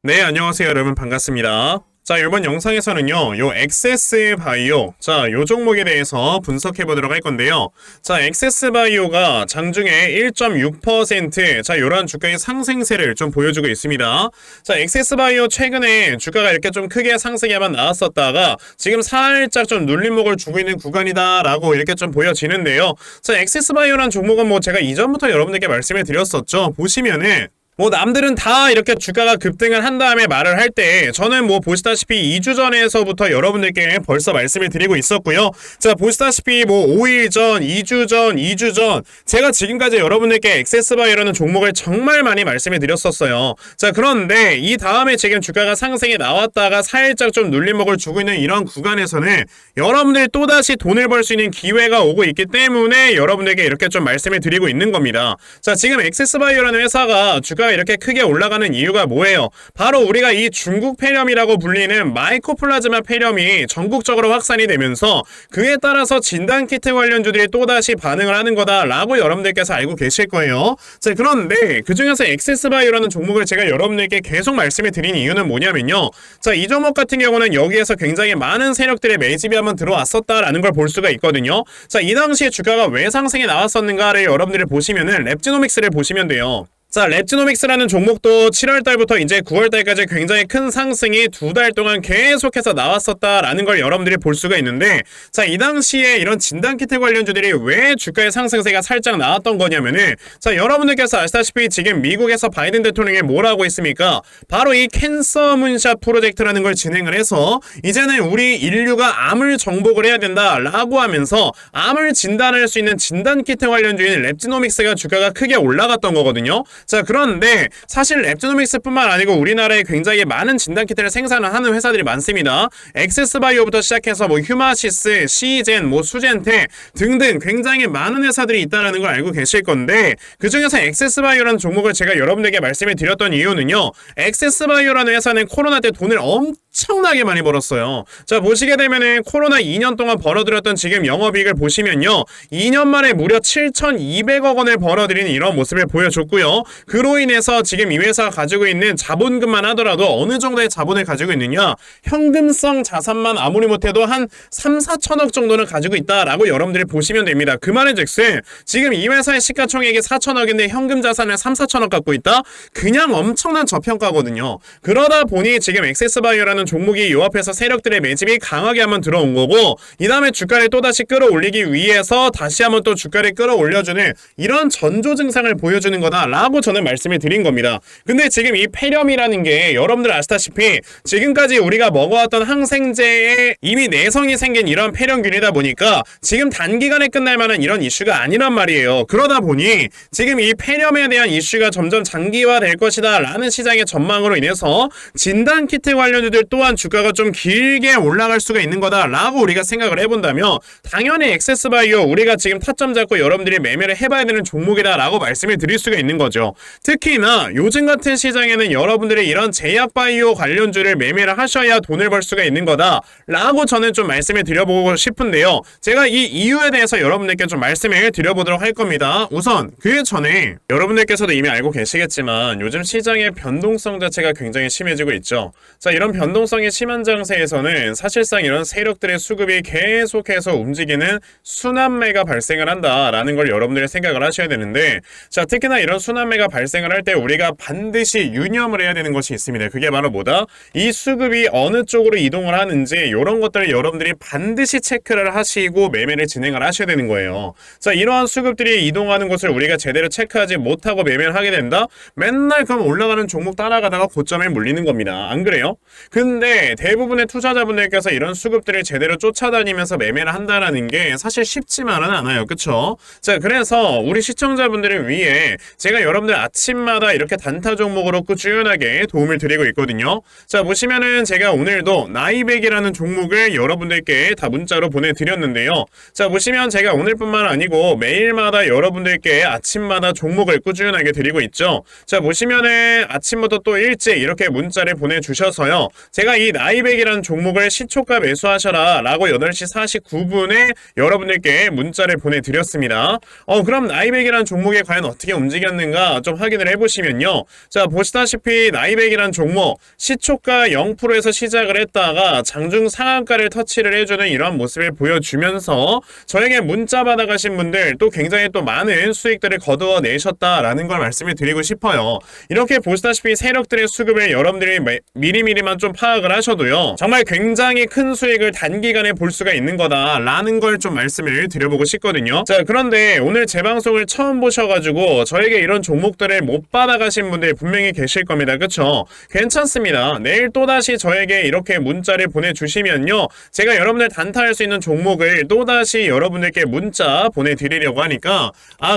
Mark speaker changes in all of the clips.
Speaker 1: 네, 안녕하세요, 여러분. 반갑습니다. 자, 이번 영상에서는요, 요 엑세스 바이오, 자, 요 종목에 대해서 분석해 보도록 할 건데요. 자, 엑세스 바이오가 장중에 1.6%, 자, 요런 주가의 상승세를 좀 보여주고 있습니다. 자, 엑세스 바이오 최근에 주가가 이렇게 좀 크게 상승에만 나왔었다가 지금 살짝 좀 눌림목을 주고 있는 구간이다라고 이렇게 좀 보여지는데요. 자, 엑세스 바이오란 종목은 뭐 제가 이전부터 여러분들께 말씀을 드렸었죠. 보시면은 뭐 남들은 다 이렇게 주가가 급등을 한 다음에 말을 할 때 저는 뭐 보시다시피 2주 전에서부터 여러분들께 벌써 말씀을 드리고 있었고요. 자, 보시다시피 뭐 5일 전, 2주 전, 2주 전 제가 지금까지 여러분들께 엑세스바이오라는 종목을 정말 많이 말씀을 드렸었어요. 자, 그런데 이 다음에 지금 주가가 상승에 나왔다가 살짝 좀 눌림목을 주고 있는 이런 구간에서는 여러분들이 또다시 돈을 벌 수 있는 기회가 오고 있기 때문에 여러분들께 이렇게 좀 말씀을 드리고 있는 겁니다. 자, 지금 엑세스바이오라는 회사가 주가가 이렇게 크게 올라가는 이유가 뭐예요? 바로 우리가 이 중국 폐렴이라고 불리는 마이코플라즈마 폐렴이 전국적으로 확산이 되면서 그에 따라서 진단키트 관련주들이 또다시 반응을 하는 거다라고 여러분들께서 알고 계실 거예요. 자, 그런데 그중에서 엑세스바이오라는 종목을 제가 여러분들께 계속 말씀을 드린 이유는 뭐냐면요. 자, 이 종목 같은 경우는 여기에서 굉장히 많은 세력들의 매집이 한번 들어왔었다라는 걸 볼 수가 있거든요. 자, 이 당시에 주가가 왜 상승이 나왔었는가를 여러분들이 보시면은 랩지노믹스를 보시면 돼요. 자, 랩지노믹스라는 종목도 7월달부터 이제 9월달까지 굉장히 큰 상승이 2달 동안 계속해서 나왔었다라는 걸 여러분들이 볼 수가 있는데, 자, 이 당시에 이런 진단키트 관련주들이 왜 주가의 상승세가 살짝 나왔던 거냐면은, 자, 여러분들께서 아시다시피 지금 미국에서 바이든 대통령이 뭘 하고 있습니까? 바로 이 캔서 문샷 프로젝트라는 걸 진행을 해서 이제는 우리 인류가 암을 정복을 해야 된다라고 하면서 암을 진단할 수 있는 진단키트 관련주인 랩지노믹스가 주가가 크게 올라갔던 거거든요. 자, 그런데 사실 랩지노믹스뿐만 아니고 우리나라에 굉장히 많은 진단키트를 생산을 하는 회사들이 많습니다. 엑세스바이오부터 시작해서 뭐 휴마시스, 시젠, 뭐 수젠테 등등 굉장히 많은 회사들이 있다는 걸 알고 계실 건데, 그중에서 엑세스바이오라는 종목을 제가 여러분들에게 말씀을 드렸던 이유는요, 엑세스바이오라는 회사는 코로나 때 돈을 엄청나게 많이 벌었어요. 자, 보시게 되면은 코로나 2년 동안 벌어들였던 지금 영업이익을 보시면요, 2년 만에 무려 7,200억 원을 벌어들이는 이런 모습을 보여줬고요. 그로 인해서 지금 이 회사가 가지고 있는 자본금만 하더라도 어느 정도의 자본을 가지고 있느냐, 현금성 자산만 아무리 못해도 한 3, 4천억 정도는 가지고 있다라고 여러분들이 보시면 됩니다. 그 말은즉슨 지금 이 회사의 시가총액이 4천억인데 현금 자산을 3, 4천억 갖고 있다? 그냥 엄청난 저평가거든요. 그러다 보니 지금 엑세스바이오라는 종목이 이 앞에서 세력들의 매집이 강하게 한번 들어온 거고, 이 다음에 주가를 또다시 끌어올리기 위해서 다시 한번 또 주가를 끌어올려주는 이런 전조 증상을 보여주는 거다라고 저는 말씀을 드린 겁니다. 근데 지금 이 폐렴이라는 게 여러분들 아시다시피 지금까지 우리가 먹어왔던 항생제에 이미 내성이 생긴 이런 폐렴균이다 보니까 지금 단기간에 끝날 만한 이런 이슈가 아니란 말이에요. 그러다 보니 지금 이 폐렴에 대한 이슈가 점점 장기화될 것이다 라는 시장의 전망으로 인해서 진단키트 관련주들 또한 주가가 좀 길게 올라갈 수가 있는 거다라고 우리가 생각을 해본다면 당연히 엑세스바이오 우리가 지금 타점 잡고 여러분들이 매매를 해봐야 되는 종목이다라고 말씀을 드릴 수가 있는 거죠. 특히나 요즘 같은 시장에는 여러분들이 이런 제약바이오 관련주를 매매를 하셔야 돈을 벌 수가 있는 거다라고 저는 좀 말씀을 드려보고 싶은데요. 제가 이 이유에 대해서 여러분들께 좀 말씀을 드려보도록 할 겁니다. 우선 그 전에 여러분들께서도 이미 알고 계시겠지만 요즘 시장의 변동성 자체가 굉장히 심해지고 있죠. 자, 이런 변동성이 심한 장세에서는 사실상 이런 세력들의 수급이 계속해서 움직이는 순환매가 발생을 한다라는 걸 여러분들이 생각을 하셔야 되는데, 자, 특히나 이런 순환매가 발생을 할 때 우리가 반드시 유념을 해야 되는 것이 있습니다. 그게 바로 뭐다? 이 수급이 어느 쪽으로 이동을 하는지 이런 것들을 여러분들이 반드시 체크를 하시고 매매를 진행을 하셔야 되는 거예요. 자, 이러한 수급들이 이동하는 곳을 우리가 제대로 체크하지 못하고 매매를 하게 된다? 맨날 그럼 올라가는 종목 따라가다가 고점에 물리는 겁니다. 안 그래요? 근데 대부분의 투자자분들께서 이런 수급들을 제대로 쫓아다니면서 매매를 한다는 게 사실 쉽지만은 않아요. 그쵸? 자, 그래서 우리 시청자분들을 위해 제가 여러분들 아침마다 이렇게 단타 종목으로 꾸준하게 도움을 드리고 있거든요. 자, 보시면은 제가 오늘도 나이백이라는 종목을 여러분들께 다 문자로 보내드렸는데요. 자, 보시면 제가 오늘뿐만 아니고 매일마다 여러분들께 아침마다 종목을 꾸준하게 드리고 있죠. 자, 보시면은 아침부터 또 일찍 이렇게 문자를 보내주셔서요, 제가 제가 이 나이백이라는 종목을 시초가 매수하셔라 라고 8시 49분에 여러분들께 문자를 보내드렸습니다. 그럼 나이백이라는 종목에 과연 어떻게 움직였는가 좀 확인을 해보시면요. 자, 보시다시피 나이백이라는 종목 시초가 0%에서 시작을 했다가 장중 상한가를 터치를 해주는 이러한 모습을 보여주면서 저에게 문자 받아가신 분들 또 굉장히 또 많은 수익들을 거두어내셨다라는 걸 말씀을 드리고 싶어요. 이렇게 보시다시피 세력들의 수급을 여러분들이 미리미리만 좀 파악을 하셔도요, 정말 굉장히 큰 수익을 단기간에 볼 수가 있는 거다라는 걸 좀 말씀을 드려보고 싶거든요. 자, 그런데 오늘 제 방송을 처음 보셔가지고 저에게 이런 종목들을 못 받아가신 분들 분명히 계실 겁니다. 그쵸? 괜찮습니다. 내일 또다시 저에게 이렇게 문자를 보내주시면요, 제가 여러분들 단타할 수 있는 종목을 또다시 여러분들께 문자 보내드리려고 하니까,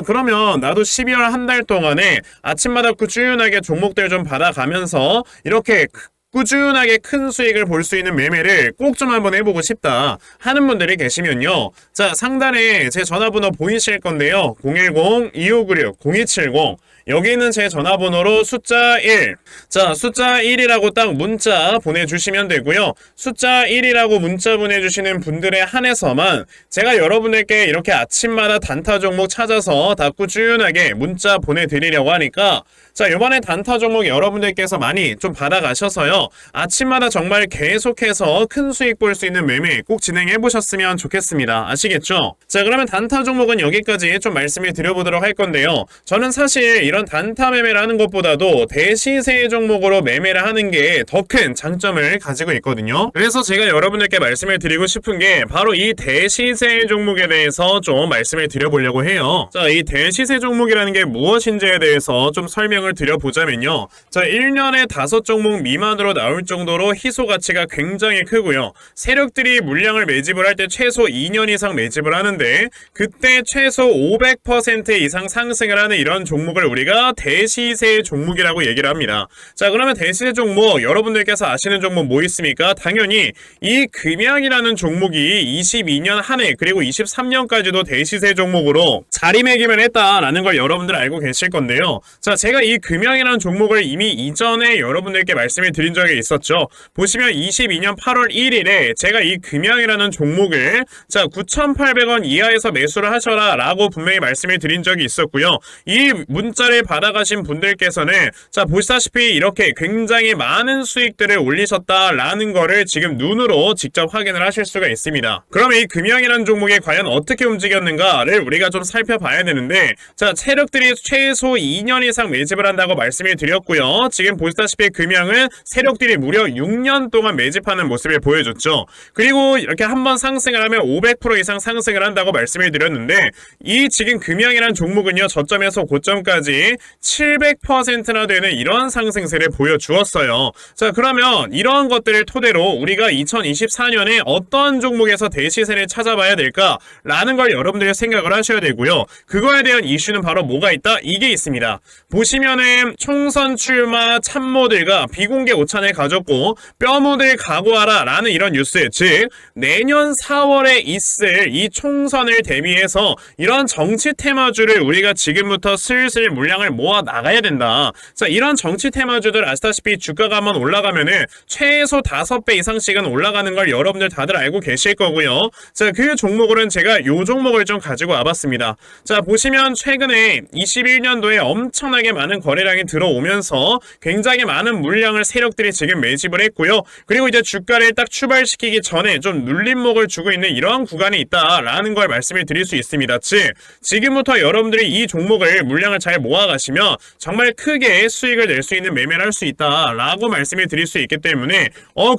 Speaker 1: 그러면 나도 12월 한 달 동안에 아침마다 꾸준하게 종목들 좀 받아가면서 이렇게 꾸준하게 큰 수익을 볼 수 있는 매매를 꼭 좀 한번 해보고 싶다 하는 분들이 계시면요, 자, 상단에 제 전화번호 보이실 건데요. 010-2596-0270 여기 있는 제 전화번호로 숫자 1, 자, 숫자 1이라고 딱 문자 보내주시면 되고요. 숫자 1이라고 문자 보내주시는 분들에 한해서만 제가 여러분들께 이렇게 아침마다 단타 종목 찾아서 다 꾸준하게 문자 보내드리려고 하니까, 자, 이번에 단타 종목 여러분들께서 많이 좀 받아가셔서요, 아침마다 정말 계속해서 큰 수익 볼 수 있는 매매 꼭 진행해 보셨으면 좋겠습니다. 아시겠죠? 자, 그러면 단타 종목은 여기까지 좀 말씀을 드려보도록 할 건데요. 저는 사실 이런 단타 매매를 하는 것보다도 대시세 종목으로 매매를 하는 게 더 큰 장점을 가지고 있거든요. 그래서 제가 여러분들께 말씀을 드리고 싶은 게 바로 이 대시세 종목에 대해서 좀 말씀을 드려보려고 해요. 자, 이 대시세 종목이라는 게 무엇인지에 대해서 좀 설명을 드려보자면요. 자, 1년에 5종목 미만으로 나올 정도로 희소 가치가 굉장히 크고요. 세력들이 물량을 매집을 할 때 최소 2년 이상 매집을 하는데, 그때 최소 500% 이상 상승을 하는 이런 종목을 우리가 대시세 종목이라고 얘기를 합니다. 자, 그러면 대시세 종목 여러분들께서 아시는 종목 뭐 있습니까? 당연히 이 금양이라는 종목이 22년 한 해 그리고 23년까지도 대시세 종목으로 자리매김을 했다라는 걸 여러분들 알고 계실 건데요. 자, 제가 이 금양이라는 종목을 이미 이전에 여러분들께 말씀을 드린 적이 있었죠. 보시면 22년 8월 1일에 제가 이 금양이라는 종목을, 자, 9,800원 이하에서 매수를 하셔라 라고 분명히 말씀을 드린 적이 있었고요. 이 문자를 받아가신 분들께서는, 자, 보시다시피 이렇게 굉장히 많은 수익들을 올리셨다라는 거를 지금 눈으로 직접 확인을 하실 수가 있습니다. 그러면 이 금양이라는 종목이 과연 어떻게 움직였는가를 우리가 좀 살펴봐야 되는데, 자, 세력들이 최소 2년 이상 매집을 한다고 말씀을 드렸고요. 지금 보시다시피 금양은 세력들이 무려 6년 동안 매집하는 모습을 보여줬죠. 그리고 이렇게 한번 상승을 하면 500% 이상 상승을 한다고 말씀을 드렸는데, 이 지금 금양이라는 종목은요, 저점에서 고점까지 700%나 되는 이런 상승세를 보여주었어요. 자, 그러면 이러한 것들을 토대로 우리가 2024년에 어떤 종목에서 대시세를 찾아봐야 될까라는 걸 여러분들이 생각을 하셔야 되고요. 그거에 대한 이슈는 바로 뭐가 있다? 이게 있습니다. 보시면은 총선 출마 참모들과 비공개 오찬을 가졌고 뼈묻을 각오하라 라는 이런 뉴스, 즉 내년 4월에 있을 이 총선을 대비해서 이런 정치 테마주를 우리가 지금부터 슬슬 물량을 모아 나가야 된다. 자, 이런 정치 테마주들 아시다시피 주가가 한번 올라가면은 최소 5배 이상씩은 올라가는 걸 여러분들 다들 알고 계실 거고요. 자, 그 종목으로는 제가 요 종목을 좀 가지고 와봤습니다. 자, 보시면 최근에 21년도에 엄청나게 많은 거래량이 들어오면서 굉장히 많은 물량을 세력들이 지금 매집을 했고요. 그리고 이제 주가를 딱 출발시키기 전에 좀 눌림목을 주고 있는 이러한 구간이 있다라는 걸 말씀을 드릴 수 있습니다. 즉, 지금부터 여러분들이 이 종목을 물량을 잘 모아가시면 정말 크게 수익을 낼 수 있는 매매를 할 수 있다라고 말씀을 드릴 수 있기 때문에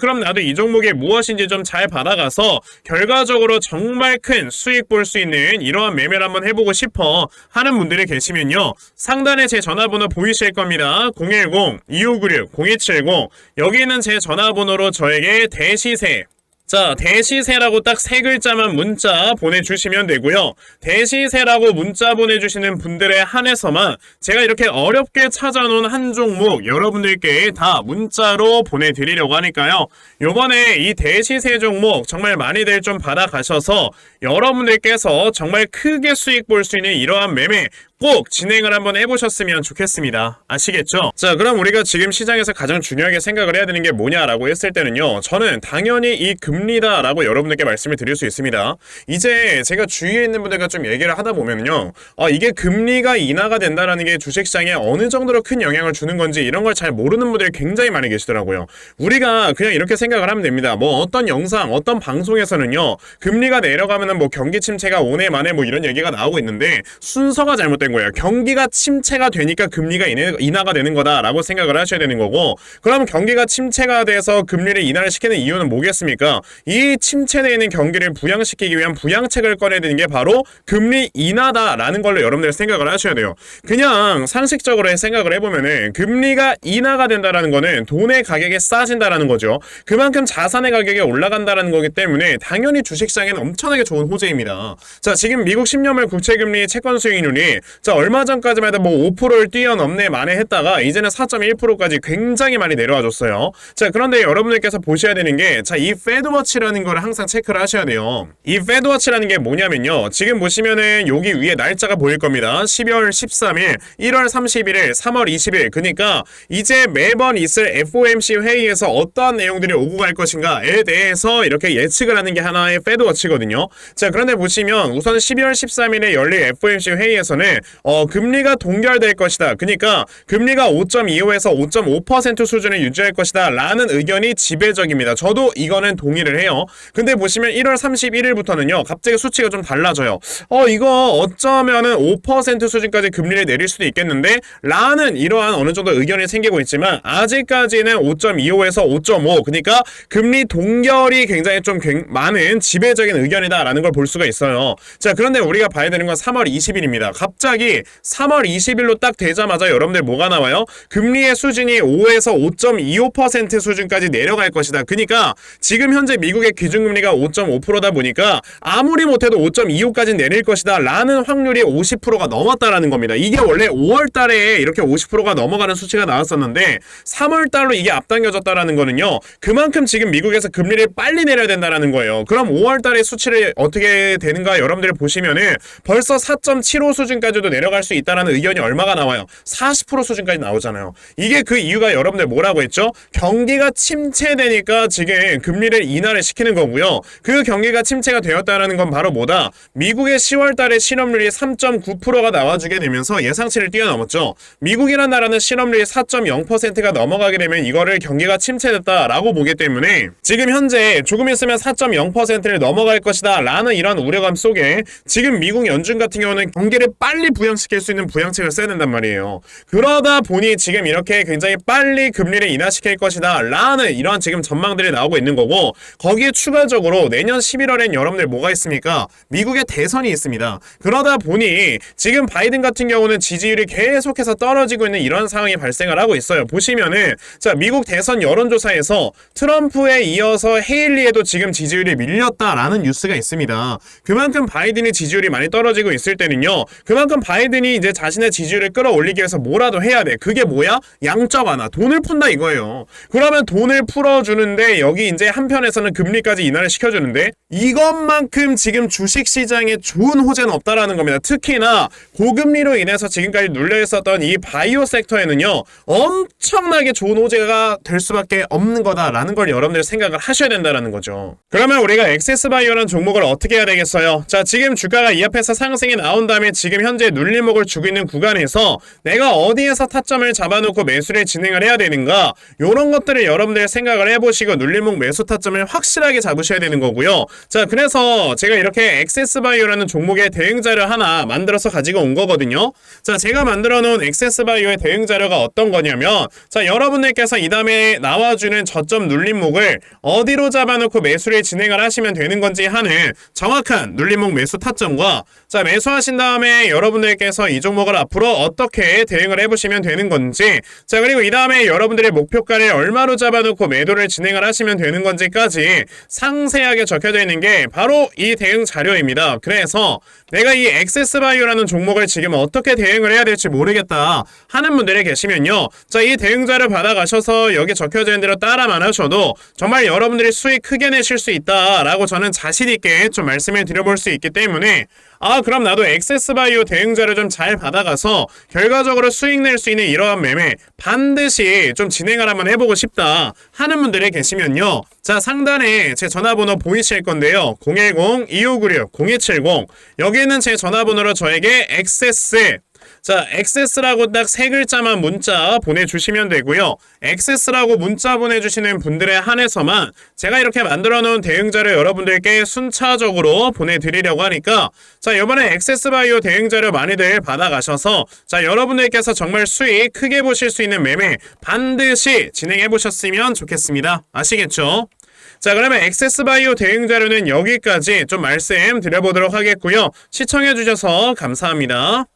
Speaker 1: 그럼 나도 이 종목이 무엇인지 좀 잘 받아가서 결과적으로 정말 큰 수익 볼 수 있는 이러한 매매를 한번 해보고 싶어 하는 분들이 계시면요, 상단에 제 전화번호 보이실 겁니다. 010-2596-0270 여기 있는 제 전화번호로 저에게 대시세, 자, 대시세라고 딱 3글자만 문자 보내주시면 되고요. 대시세라고 문자 보내주시는 분들에 한해서만 제가 이렇게 어렵게 찾아놓은 한 종목 여러분들께 다 문자로 보내드리려고 하니까요. 요번에 이 대시세 종목 정말 많이들 좀 받아가셔서 여러분들께서 정말 크게 수익 볼 수 있는 이러한 매매 꼭 진행을 한번 해보셨으면 좋겠습니다. 아시겠죠? 자, 그럼 우리가 지금 시장에서 가장 중요하게 생각을 해야 되는 게 뭐냐라고 했을 때는요, 저는 당연히 이 금리다라고 여러분들께 말씀을 드릴 수 있습니다. 이제 제가 주위에 있는 분들과 좀 얘기를 하다 보면요, 이게 금리가 인하가 된다라는 게 주식시장에 어느 정도로 큰 영향을 주는 건지 이런 걸 잘 모르는 분들이 굉장히 많이 계시더라고요. 우리가 그냥 이렇게 생각을 하면 됩니다. 뭐 어떤 영상, 어떤 방송에서는요, 금리가 내려가면은 뭐 경기 침체가 오네 마네 뭐 이런 얘기가 나오고 있는데 순서가 잘못된 거예요. 경기가 침체가 되니까 금리가 인하가 되는 거다라고 생각을 하셔야 되는 거고, 그럼 경기가 침체가 돼서 금리를 인하를 시키는 이유는 뭐겠습니까? 이 침체되어 있는 경기를 부양시키기 위한 부양책을 꺼내야 되는 게 바로 금리 인하다라는 걸로 여러분들 생각을 하셔야 돼요. 그냥 상식적으로 생각을 해보면은 금리가 인하가 된다라는 거는 돈의 가격이 싸진다라는 거죠. 그만큼 자산의 가격이 올라간다라는 거기 때문에 당연히 주식시장에는 엄청나게 좋은 호재입니다. 자, 지금 미국 10년물 국채금리 채권 수익률이 자, 얼마 전까지만 해도 뭐 5%를 뛰어넘네 만에 했다가 이제는 4.1%까지 굉장히 많이 내려와 줬어요. 자, 그런데 여러분들께서 보셔야 되는 게, 자, 이 페드워치라는 거를 항상 체크를 하셔야 돼요. 이 페드워치라는 게 뭐냐면요, 지금 보시면은 여기 위에 날짜가 보일 겁니다. 12월 13일, 1월 31일, 3월 20일. 그러니까 이제 매번 있을 FOMC 회의에서 어떠한 내용들이 오고 갈 것인가에 대해서 이렇게 예측을 하는 게 하나의 페드워치거든요. 자, 그런데 보시면 우선 12월 13일에 열릴 FOMC 회의에서는 금리가 동결될 것이다. 그러니까 금리가 5.25에서 5.5% 수준을 유지할 것이다 라는 의견이 지배적입니다. 저도 이거는 동의를 해요. 근데 보시면 1월 31일부터는요, 갑자기 수치가 좀 달라져요. 이거 어쩌면은 5% 수준까지 금리를 내릴 수도 있겠는데 라는 이러한 어느 정도 의견이 생기고 있지만, 아직까지는 5.25에서 5.5, 그러니까 금리 동결이 굉장히 좀 많은 지배적인 의견이다 라는 걸 볼 수가 있어요. 자, 그런데 우리가 봐야 되는 건 3월 20일입니다. 갑자기 3월 20일로 딱 되자마자 여러분들 뭐가 나와요? 금리의 수준이 5에서 5.25% 수준까지 내려갈 것이다. 그러니까 지금 현재 미국의 기준금리가 5.5%다 보니까 아무리 못해도 5.25까지 내릴 것이다 라는 확률이 50%가 넘었다라는 겁니다. 이게 원래 5월 달에 이렇게 50%가 넘어가는 수치가 나왔었는데 3월 달로 이게 앞당겨졌다라는 거는요, 그만큼 지금 미국에서 금리를 빨리 내려야 된다라는 거예요. 그럼 5월 달의 수치를 어떻게 되는가 여러분들이 보시면은 벌써 4.75 수준까지도 내려갈 수 있다라는 의견이 얼마가 나와요? 40% 수준까지 나오잖아요. 이게 그 이유가 여러분들 뭐라고 했죠? 경기가 침체되니까 지금 금리를 인하를 시키는 거고요. 그 경기가 침체가 되었다라는 건 바로 뭐다? 미국의 10월 달에 실업률이 3.9%가 나와주게 되면서 예상치를 뛰어넘었죠. 미국이라는 나라는 실업률이 4.0%가 넘어가게 되면 이거를 경기가 침체됐다라고 보기 때문에 지금 현재 조금 있으면 4.0%를 넘어갈 것이다 라는 이런 우려감 속에 지금 미국 연준 같은 경우는 경기를 빨리 부양시킬 수 있는 부양책을 써야 된단 말이에요. 그러다 보니 지금 이렇게 굉장히 빨리 금리를 인하시킬 것이다 라는 이런 지금 전망들이 나오고 있는 거고, 거기에 추가적으로 내년 11월엔 여러분들 뭐가 있습니까? 미국의 대선이 있습니다. 그러다 보니 지금 바이든 같은 경우는 지지율이 계속해서 떨어지고 있는 이런 상황이 발생을 하고 있어요. 보시면은 자, 미국 대선 여론조사에서 트럼프에 이어서 헤일리에도 지금 지지율이 밀렸다라는 뉴스가 있습니다. 그만큼 바이든의 지지율이 많이 떨어지고 있을 때는요, 그만큼 바이든이 이제 자신의 지지율을 끌어올리기 위해서 뭐라도 해야 돼. 그게 뭐야? 양적 완화, 돈을 푼다 이거예요. 그러면 돈을 풀어주는데 여기 이제 한편에서는 금리까지 인하를 시켜주는데 이것만큼 지금 주식시장에 좋은 호재는 없다라는 겁니다. 특히나 고금리로 인해서 지금까지 눌려있었던 이 바이오 섹터에는요, 엄청나게 좋은 호재가 될 수밖에 없는 거다라는 걸 여러분들 생각을 하셔야 된다라는 거죠. 그러면 우리가 엑세스바이오라는 종목을 어떻게 해야 되겠어요? 자, 지금 주가가 이 앞에서 상승이 나온 다음에 지금 현재 눌림목을 주고 있는 구간에서 내가 어디에서 타점을 잡아놓고 매수를 진행을 해야 되는가, 요런 것들을 여러분들 생각을 해보시고 눌림목 매수 타점을 확실하게 잡으셔야 되는 거고요. 자, 그래서 제가 이렇게 엑세스바이오라는 종목의 대응자료 하나 만들어서 가지고 온 거거든요. 자, 제가 만들어 놓은 엑세스바이오의 대응자료가 어떤 거냐면, 자, 여러분들께서 이 다음에 나와주는 저점 눌림목을 어디로 잡아놓고 매수를 진행을 하시면 되는 건지 하는 정확한 눌림목 매수 타점과, 자, 매수하신 다음에 여러분들께서 이 종목을 앞으로 어떻게 대응을 해보시면 되는 건지, 자, 그리고 이 다음에 여러분들의 목표가를 얼마로 잡아놓고 매도를 진행을 하시면 되는 건지까지 상세하게 적혀져 있는 게 바로 이 대응 자료입니다. 그래서 내가 이 엑세스바이오라는 종목을 지금 어떻게 대응을 해야 될지 모르겠다 하는 분들이 계시면요, 자, 이 대응 자료 받아가셔서 여기 적혀져 있는 대로 따라만 하셔도 정말 여러분들이 수익 크게 내실 수 있다라고 저는 자신 있게 좀 말씀을 드려볼 수 있기 때문에 아, 그럼 나도 액세스바이오 대응자를 좀 잘 받아가서 결과적으로 수익 낼 수 있는 이러한 매매 반드시 좀 진행을 한번 해보고 싶다 하는 분들이 계시면요. 자, 상단에 제 전화번호 보이실 건데요. 010-2596-0270 여기는 제 전화번호로 저에게 액세스 자, 액세스라고 딱 세 글자만 문자 보내주시면 되고요. 액세스라고 문자 보내주시는 분들에 한해서만 제가 이렇게 만들어 놓은 대응자료 여러분들께 순차적으로 보내드리려고 하니까 자, 이번에 액세스바이오 대응자료 많이들 받아가셔서 자, 여러분들께서 정말 수익 크게 보실 수 있는 매매 반드시 진행해 보셨으면 좋겠습니다. 아시겠죠? 자, 그러면 액세스바이오 대응자료는 여기까지 좀 말씀드려보도록 하겠고요. 시청해주셔서 감사합니다.